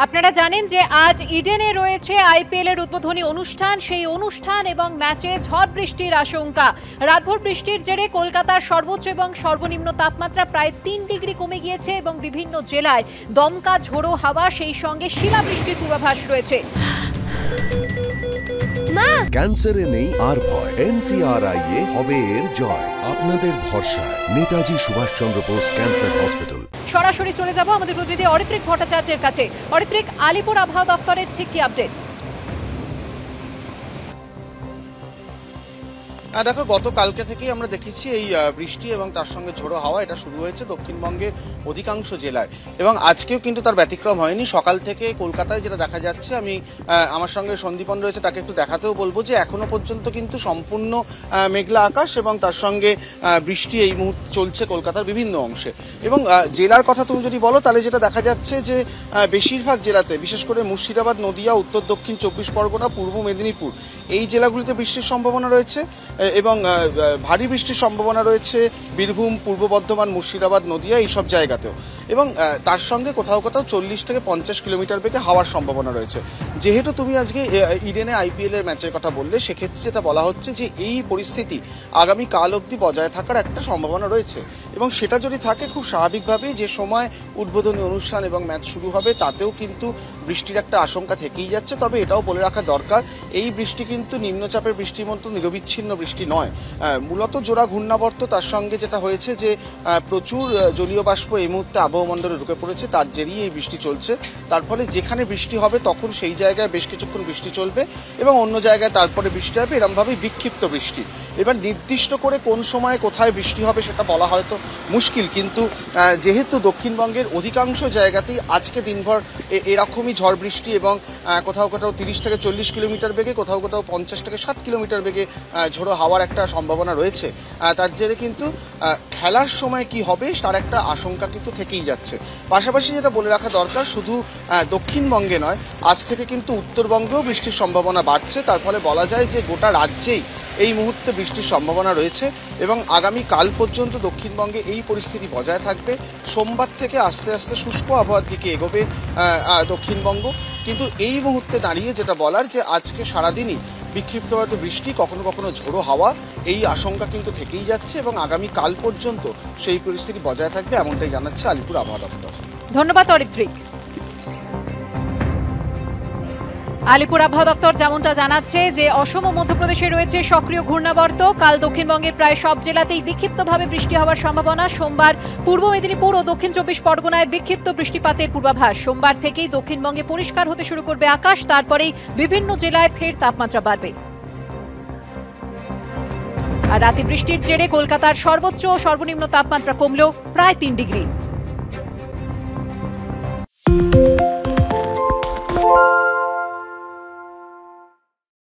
আপনারা জানেন যে আজ ইডেনে রয়েছে আইপিএল এর উদ্বোধনী অনুষ্ঠান। সেই অনুষ্ঠান এবং ম্যাচে ঝড় বৃষ্টির আশঙ্কা। রাতভর বৃষ্টির জেরে কলকাতার সর্বোচ্চ এবং সর্বনিম্ন তাপমাত্রা প্রায় ৩ ডিগ্রি কমে গিয়েছে এবং বিভিন্ন জেলায় দমকা ঝোড়ো হাওয়া, সেই সঙ্গে শিলাবৃষ্টির পূর্বাভাস রয়েছে। ক্যান্সারে নেই আর ভয়, এনসিআরআই হবে এর জয়। আপনাদের ভরসা নেতাজি সুভাষচন্দ্র বোস ক্যান্সার হসপিটাল। সরাসরি চলে যাব আমাদের প্রতিনিধি অরিত্রিক ভট্টাচার্যের কাছে। অরিত্রিক, আলিপুর আবহাওয়া দপ্তরের ঠিক কি আপডেট? দেখো, গতকালকে থেকেই আমরা দেখেছি এই বৃষ্টি এবং তার সঙ্গে ঝোড়ো হাওয়া এটা শুরু হয়েছে দক্ষিণবঙ্গের অধিকাংশ জেলায়, এবং আজকেও কিন্তু তার ব্যতিক্রম হয়নি। সকাল থেকে কলকাতায় যেটা দেখা যাচ্ছে, আমি আমার সঙ্গে সন্দীপন রয়েছে, তাকে একটু দেখাতেও বলবো যে এখনো পর্যন্ত কিন্তু সম্পূর্ণ মেঘলা আকাশ এবং তার সঙ্গে বৃষ্টি এই মুহূর্তে চলছে কলকাতার বিভিন্ন অংশে। এবং জেলার কথা তুমি যদি বলো, তাহলে যেটা দেখা যাচ্ছে যে বেশিরভাগ জেলাতে, বিশেষ করে মুর্শিদাবাদ, নদিয়া, উত্তর দক্ষিণ 24 পরগনা, পূর্ব মেদিনীপুর, এই জেলাগুলিতে বৃষ্টির সম্ভাবনা রয়েছে এবং ভারী বৃষ্টির সম্ভাবনা রয়েছে বীরভূম, পূর্ব বর্ধমান, মুর্শিদাবাদ, নদিয়া এইসব জায়গাতেও। এবং তার সঙ্গে কোথাও কোথাও 40 থেকে 50 কিলোমিটার বেগে হাওয়ার সম্ভাবনা রয়েছে। যেহেতু তুমি আজকে ইডেনে আইপিএল এর ম্যাচের কথা বললে, সেক্ষেত্রে যেটা বলা হচ্ছে যে এই পরিস্থিতি আগামী কাল অবধি বজায় থাকার একটা সম্ভাবনা রয়েছে, এবং সেটা যদি থাকে, খুব স্বাভাবিকভাবেই যে সময় উদ্বোধনী অনুষ্ঠান এবং ম্যাচ শুরু হবে তাতেও কিন্তু বৃষ্টির একটা আশঙ্কা থেকেই যাচ্ছে। তবে এটাও বলে রাখা দরকার, এই বৃষ্টি কিন্তু নিম্নচাপের বৃষ্টির মতো নিরবিচ্ছিন্ন বৃষ্টি নয়। মূলত জোড়া ঘূর্ণাবর্ত, তার সঙ্গে যেটা হয়েছে যে প্রচুর জলীয় বাষ্প এই মুহূর্তে আবহমণ্ডলে ঢুকে পড়েছে, তার জেরেই এই বৃষ্টি চলছে। তার ফলে যেখানে বৃষ্টি হবে তখন সেই জায়গায় বেশ কিছুক্ষণ বৃষ্টি চলবে এবং অন্য জায়গায় তারপরে বৃষ্টি হবে, এরমভাবেই বিক্ষিপ্ত বৃষ্টি। এবার নির্দিষ্ট করে কোন সময় কোথায় বৃষ্টি হবে সেটা বলা হয়তো মুশকিল, কিন্তু যেহেতু দক্ষিণবঙ্গের অধিকাংশ জায়গাতেই আজকে দিনভর এরকমই ঝড় বৃষ্টি এবং কোথাও কোথাও 30 থেকে 40 কিলোমিটার বেগে, কোথাও কোথাও 50 থেকে 60 কিলোমিটার বেগে ঝোড়ো হাওয়ার একটা সম্ভাবনা রয়েছে, তার জেরে কিন্তু খেলার সময় কি হবে তার একটা আশঙ্কা কিন্তু থেকেই যাচ্ছে। পাশাপাশি যেটা বলে রাখা দরকার, শুধু দক্ষিণবঙ্গে নয়, আজ থেকে কিন্তু উত্তরবঙ্গেও বৃষ্টির সম্ভাবনা বাড়ছে। তার ফলে বলা যায় যে গোটা রাজ্যেই এই মুহূর্তে বৃষ্টির সম্ভাবনা রয়েছে এবং আগামী কাল পর্যন্ত দক্ষিণবঙ্গে এই পরিস্থিতি বজায় থাকবে। সোমবার থেকে আস্তে আস্তে শুষ্ক আবহাওয়ার দিকে এগোবে দক্ষিণবঙ্গ। কিন্তু এই মুহূর্তে দাঁড়িয়ে যেটা বলার, যে আজকে সারাদিনই বিক্ষিপ্তভাবে বৃষ্টি, কখনো কখনো ঝোড়ো হাওয়া, এই আশঙ্কা কিন্তু থেকেই যাচ্ছে এবং আগামী কাল পর্যন্ত সেই পরিস্থিতি বজায় থাকবে, এমনটাই জানাচ্ছে আলিপুর আবহাওয়া দপ্তর। ধন্যবাদ অরিত্রিক। আলিপুর আবহাওয়া দপ্তর যেমনটা জানাচ্ছে যে অসম ও মধ্যপ্রদেশে রয়েছে সক্রিয় ঘূর্ণাবর্ত। কাল দক্ষিণবঙ্গের প্রায় সব জেলাতেই বিক্ষিপ্তভাবে বৃষ্টি হওয়ার সম্ভাবনা। সোমবার পূর্ব মেদিনীপুর ও দক্ষিণ 24 পরগনায় বিক্ষিপ্ত বৃষ্টিপাতের পূর্বাভাস। সোমবার থেকেই দক্ষিণবঙ্গে পরিষ্কার হতে শুরু করবে আকাশ, তারপরেই বিভিন্ন জেলায় ফের তাপমাত্রা বাড়বে। আর রাতে বৃষ্টির জেরে কলকাতার সর্বোচ্চ ও সর্বনিম্ন তাপমাত্রা কমলেও প্রায় 3 ডিগ্রি।